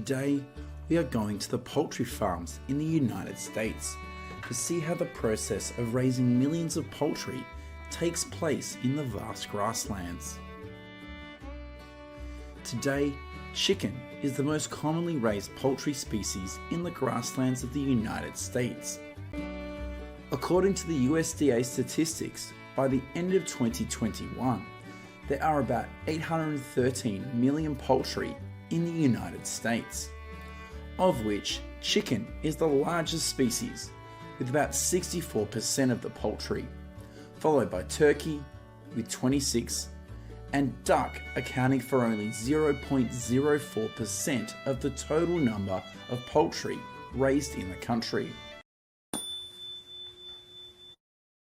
Today, we are going to the poultry farms in the United States to see how the process of raising millions of poultry takes place in the vast grasslands. Today, chicken is the most commonly raised poultry species in the grasslands of the United States. According to the USDA statistics, by the end of 2021, there are about 813 million poultry in the United States, of which chicken is the largest species with about 64% of the poultry, followed by turkey with 26% and duck accounting for only 0.04% of the total number of poultry raised in the country.